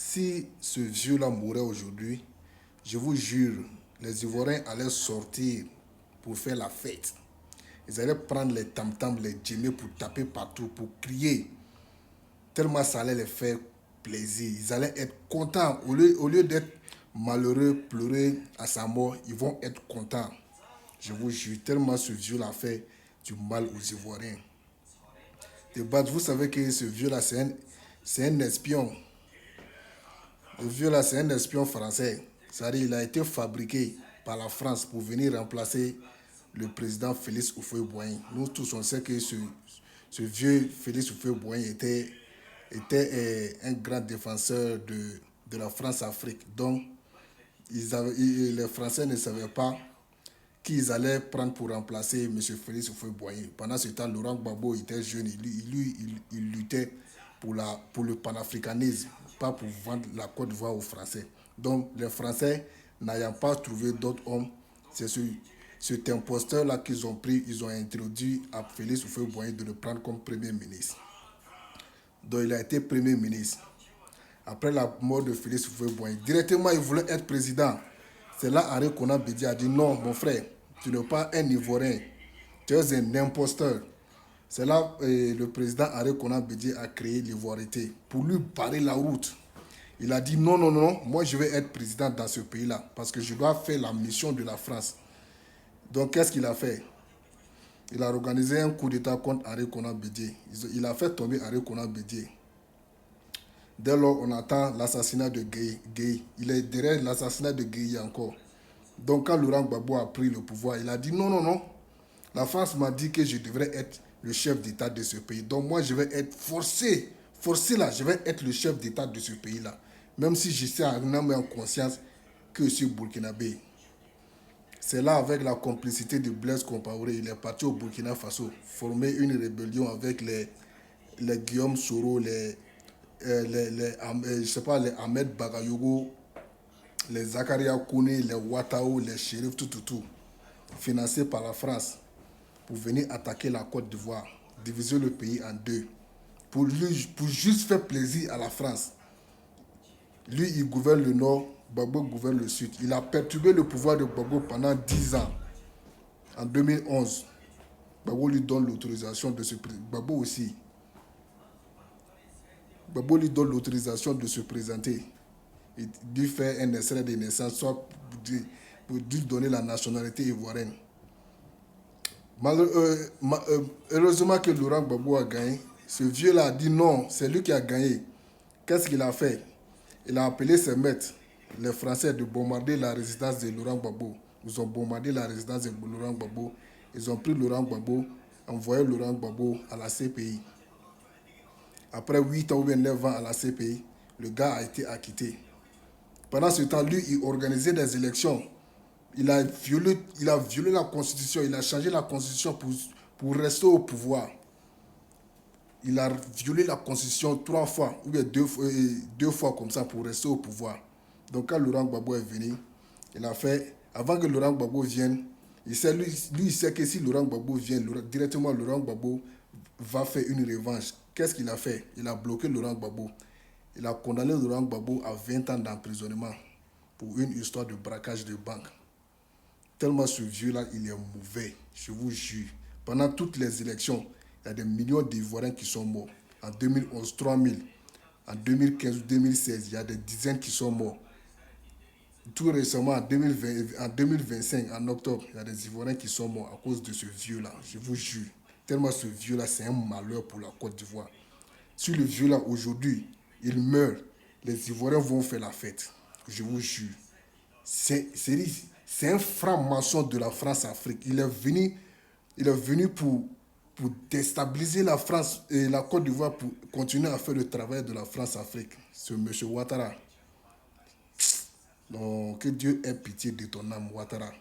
Si ce vieux-là mourait aujourd'hui, je vous jure, les Ivoiriens allaient sortir pour faire la fête. Ils allaient prendre les tam-tams, les djemmés pour taper partout, pour crier. Tellement ça allait les faire plaisir. Ils allaient être contents. Au lieu d'être malheureux, pleurer à sa mort, ils vont être contents. Je vous jure, tellement ce vieux-là fait du mal aux Ivoiriens. De base, vous savez que ce vieux-là, c'est un espion. Le vieux-là, c'est un espion français. C'est-à-dire il a été fabriqué par la France pour venir remplacer le président Félix Houphouët-Boigny. Nous tous, on sait que ce vieux Félix Houphouët-Boigny était un grand défenseur de la France-Afrique. Donc, les Français ne savaient pas qui ils allaient prendre pour remplacer M. Félix Houphouët-Boigny. Pendant ce temps, Laurent Gbagbo était jeune, il luttait pour le panafricanisme, pas pour vendre la Côte d'Ivoire aux Français. Donc, les Français, n'ayant pas trouvé d'autres hommes, c'est cet imposteur-là qu'ils ont pris, ils ont introduit à Félix Houphouët-Boigny de le prendre comme Premier ministre. Donc, il a été Premier ministre. Après la mort de Félix Houphouët-Boigny, directement, il voulait être président. C'est là Henri Konan Bédié a dit non, mon frère, tu n'es pas un Ivoirien, tu es un imposteur. C'est là le président Henri Konan Bédié a créé l'ivoirité pour lui barrer la route. Il a dit non, non, non, moi je vais être président dans ce pays-là parce que je dois faire la mission de la France. Donc qu'est-ce qu'il a fait? Il a organisé un coup d'État contre Henri Konan Bédié. Il a fait tomber Henri Konan Bédié. Dès lors, on attend l'assassinat de Gueye. Il est derrière l'assassinat de Gueye encore. Donc, quand Laurent Gbagbo a pris le pouvoir, il a dit non, non, non. La France m'a dit que je devrais être le chef d'État de ce pays. Donc, moi, je vais être forcé là, je vais être le chef d'État de ce pays-là. Même si je sais en âme et en conscience que je suis burkinabé. C'est là, avec la complicité de Blaise Compaoré, il est parti au Burkina Faso, former une rébellion avec les Guillaume Soro, je sais pas, les Ahmed Bagayogo, les Zakaria Kouné, les Ouattao, les shérifs, tout, financés par la France pour venir attaquer la Côte d'Ivoire, diviser le pays en deux, pour juste faire plaisir à la France. Lui, il gouverne le nord, Gbagbo gouverne le sud. Il a perturbé le pouvoir de Gbagbo pendant 10 ans. En 2011, Gbagbo lui donne l'autorisation de se présenter. Gbagbo aussi. Gbagbo lui donne l'autorisation de se présenter. Il lui fait un extrait de naissance, soit pour lui donner la nationalité ivoirienne. Heureusement que Laurent Gbagbo a gagné. Ce vieux-là a dit non, c'est lui qui a gagné. Qu'est-ce qu'il a fait? Il a appelé ses maîtres, les Français, de bombarder la résidence de Laurent Gbagbo. Ils ont bombardé la résidence de Laurent Gbagbo. Ils ont pris Laurent Gbagbo, envoyé Laurent Gbagbo à la CPI. Après 8 ans ou bien 9 ans à la CPI, le gars a été acquitté. Pendant ce temps, lui, il organisait des élections. Il a violé la Constitution, il a changé la Constitution pour rester au pouvoir. Il a violé la Constitution 3 fois, ou bien 2 fois comme ça pour rester au pouvoir. Donc quand Laurent Gbagbo est venu, il a fait, avant que Laurent Gbagbo vienne, il sait que si Laurent Gbagbo vient, directement Laurent Gbagbo va faire une revanche. Qu'est-ce qu'il a fait? Il a bloqué Laurent Gbagbo. Il a condamné Laurent Gbagbo à 20 ans d'emprisonnement pour une histoire de braquage de banque. Tellement ce vieux-là, il est mauvais, je vous jure. Pendant toutes les élections, il y a des millions d'Ivoiriens qui sont morts. En 2011, 3000. En 2015 2016, il y a des dizaines qui sont morts. Tout récemment, en 2025, en octobre, il y a des Ivoiriens qui sont morts à cause de ce vieux-là, je vous jure. Tellement ce vieux-là, c'est un malheur pour la Côte d'Ivoire. Si le vieux-là, aujourd'hui, il meurt, les Ivoiriens vont faire la fête. Je vous jure. C'est un franc-maçon de la France-Afrique. Il est venu pour déstabiliser la France et la Côte d'Ivoire pour continuer à faire le travail de la France-Afrique. Ce monsieur Ouattara. Donc, que Dieu ait pitié de ton âme, Ouattara.